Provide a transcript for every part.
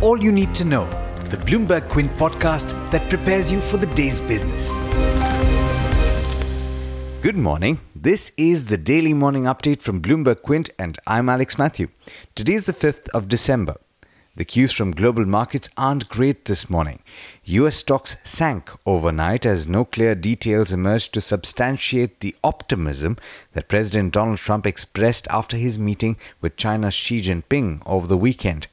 all you need to know, the Bloomberg Quint podcast that prepares you for the day's business. Good morning. This is the daily morning update from Bloomberg Quint, and I'm Alex Matthew. Today is the 5th of December. The cues from global markets aren't great this morning. US stocks sank overnight as no clear details emerged to substantiate the optimism that President Donald Trump expressed after his meeting with China's Xi Jinping over the weekend.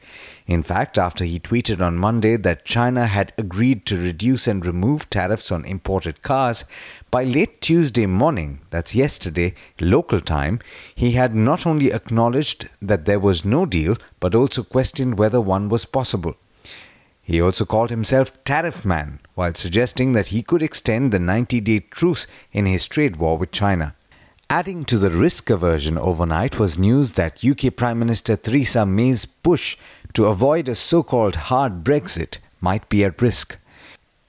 In fact, after he tweeted on Monday that China had agreed to reduce and remove tariffs on imported cars, by late Tuesday morning, that's yesterday, local time, he had not only acknowledged that there was no deal, but also questioned whether one was possible. He also called himself Tariff Man, while suggesting that he could extend the 90-day truce in his trade war with China. Adding to the risk aversion overnight was news that UK Prime Minister Theresa May's push to avoid a so-called hard Brexit might be at risk.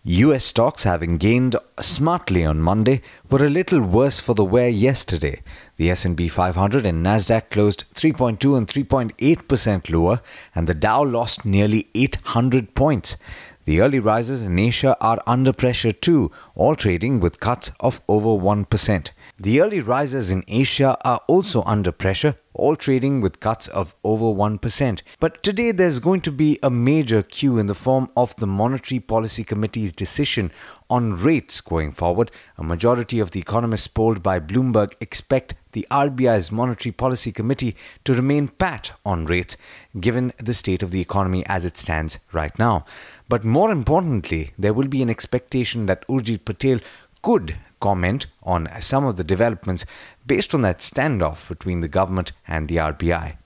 US stocks, having gained smartly on Monday, were a little worse for the wear yesterday. The S&P 500 and Nasdaq closed 3.2 and 3.8% lower, and the Dow lost nearly 800 points. The early risers in Asia are under pressure too, all trading with cuts of over 1%. The early risers in Asia are also under pressure, all trading with cuts of over 1%. But today there's going to be a major cue in the form of the Monetary Policy Committee's decision on rates going forward. A majority of the economists polled by Bloomberg expect the RBI's Monetary Policy Committee to remain pat on rates, given the state of the economy as it stands right now. But more importantly, there will be an expectation that Urjit Patel could comment on some of the developments based on that standoff between the government and the RBI.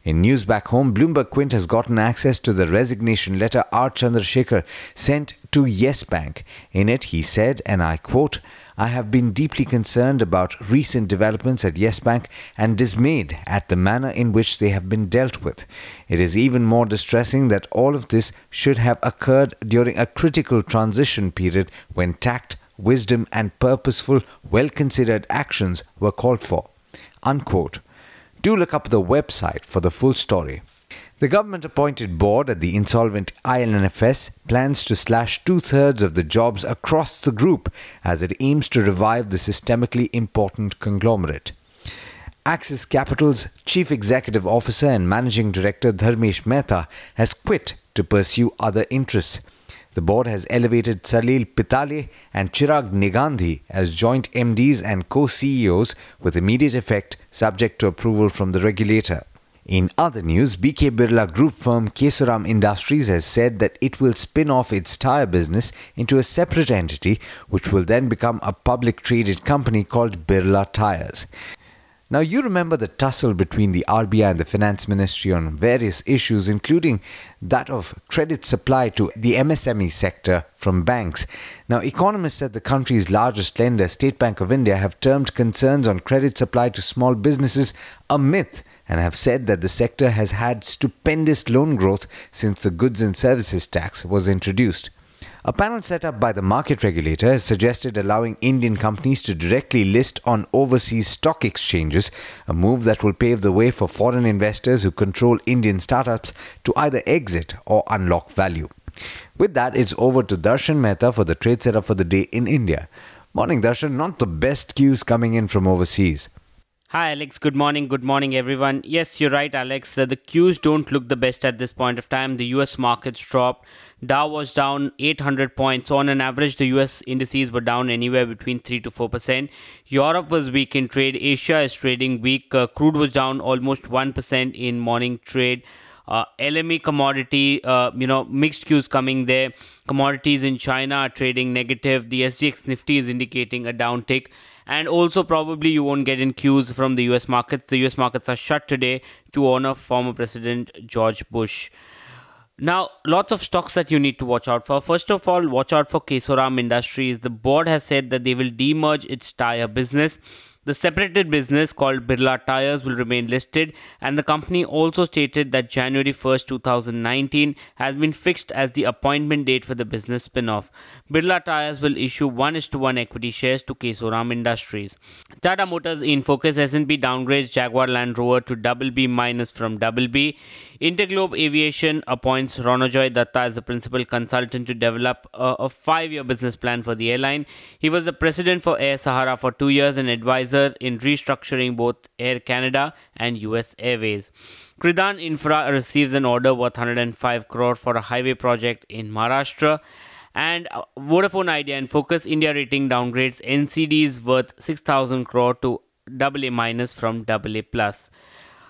In news back home, Bloomberg Quint has gotten access to the resignation letter R. Chandrasekhar sent to Yes Bank. In it, he said, and I quote, "I have been deeply concerned about recent developments at Yes Bank and dismayed at the manner in which they have been dealt with. It is even more distressing that all of this should have occurred during a critical transition period when tact, wisdom and purposeful, well-considered actions were called for." Unquote. Do look up the website for the full story. The government-appointed board at the insolvent IL&FS plans to slash 2/3 of the jobs across the group as it aims to revive the systemically important conglomerate. Axis Capital's Chief Executive Officer and Managing Director Dharmesh Mehta has quit to pursue other interests. The board has elevated Salil Pitale and Chirag Negandhi as joint MDs and co-CEOs with immediate effect, subject to approval from the regulator. In other news, BK Birla Group firm Kesoram Industries has said that it will spin off its tyre business into a separate entity, which will then become a public traded company called Birla Tyres. Now, you remember the tussle between the RBI and the Finance Ministry on various issues, including that of credit supply to the MSME sector from banks. Now, economists at the country's largest lender, State Bank of India, have termed concerns on credit supply to small businesses a myth and have said that the sector has had stupendous loan growth since the goods and services tax was introduced. A panel set up by the market regulator has suggested allowing Indian companies to directly list on overseas stock exchanges, a move that will pave the way for foreign investors who control Indian startups to either exit or unlock value. With that, it's over to Darshan Mehta for the trade setup for the day in India. Morning, Darshan. Not the best cues coming in from overseas. Hi Alex, good morning everyone. Yes, you're right Alex, the cues don't look the best at this point of time. The US markets dropped, Dow was down 800 points. So on an average, the US indices were down anywhere between 3 to 4%. Europe was weak in trade, Asia is trading weak, crude was down almost 1% in morning trade. LME commodity, mixed cues coming there. Commodities in China are trading negative. The SGX Nifty is indicating a downtick. And also probably you won't get in cues from the US markets. The US markets are shut today to honor former President George Bush. Now, lots of stocks that you need to watch out for. First of all, watch out for Kesoram Industries. The board has said that they will demerge its tyre business. The separated business called Birla Tyres will remain listed, and the company also stated that January 1st, 2019 has been fixed as the appointment date for the business spin-off. Birla Tyres will issue 1:1 equity shares to Kesoram Industries. Tata Motors in focus. S&P downgrades Jaguar Land Rover to BB- from BB. Interglobe Aviation appoints Ronojoy Datta as the principal consultant to develop a 5-year business plan for the airline. He was the president for Air Sahara for 2 years and advisor in restructuring both Air Canada and US Airways. Kridan Infra receives an order worth 105 crore for a highway project in Maharashtra. And Vodafone Idea and Focus India Rating downgrades NCDs worth 6,000 crore to AA- from AA+.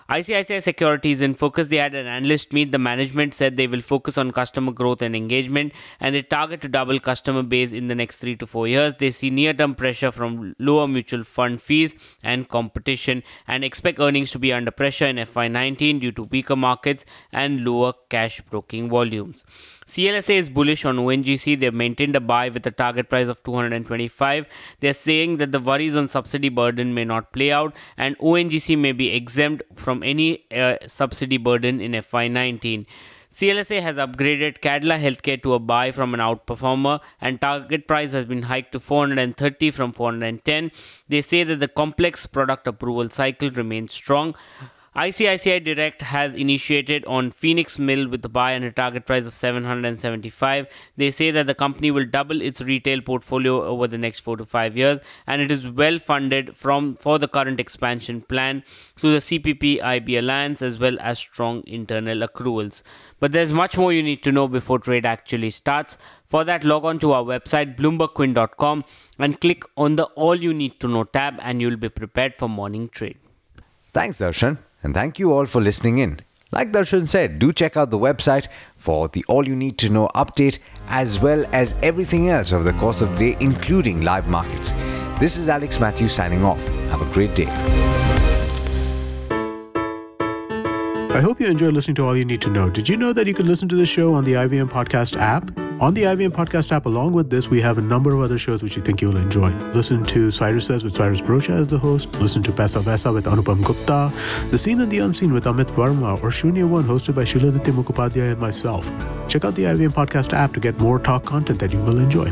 ICICI Securities in Focus, they had an analyst meet. The management said they will focus on customer growth and engagement, and they target to double customer base in the next 3 to 4 years. They see near-term pressure from lower mutual fund fees and competition, and expect earnings to be under pressure in FY19 due to weaker markets and lower cash broking volumes. CLSA is bullish on ONGC. They've maintained a buy with a target price of 225. They're saying that the worries on subsidy burden may not play out, and ONGC may be exempt from any subsidy burden in FY19. CLSA has upgraded Cadila Healthcare to a buy from an outperformer, and target price has been hiked to 430 from 410. They say that the complex product approval cycle remains strong. ICICI Direct has initiated on Phoenix Mill with a buy and a target price of 775. They say that the company will double its retail portfolio over the next 4 to 5 years, and it is well funded for the current expansion plan through the CPP-IB alliance as well as strong internal accruals. But there's much more you need to know before trade actually starts. For that, log on to our website bloombergquint.com and click on the All You Need to Know tab, and you'll be prepared for morning trade. Thanks, Darshan. And thank you all for listening in. Like Darshan said, do check out the website for the All You Need to Know update as well as everything else over the course of the day, including live markets. This is Alex Matthews signing off. Have a great day. I hope you enjoyed listening to All You Need to Know. Did you know that you can listen to the show on the IVM Podcast app? On the IVM Podcast app, along with this, we have a number of other shows which you think you'll enjoy. Listen to Cyrus Says with Cyrus Brocha as the host. Listen to Paisa Vaisa with Anupam Gupta. The Scene and the Unseen with Amit Verma, or Shunya One hosted by Shiladitya Mukhopadhyay and myself. Check out the IVM Podcast app to get more talk content that you will enjoy.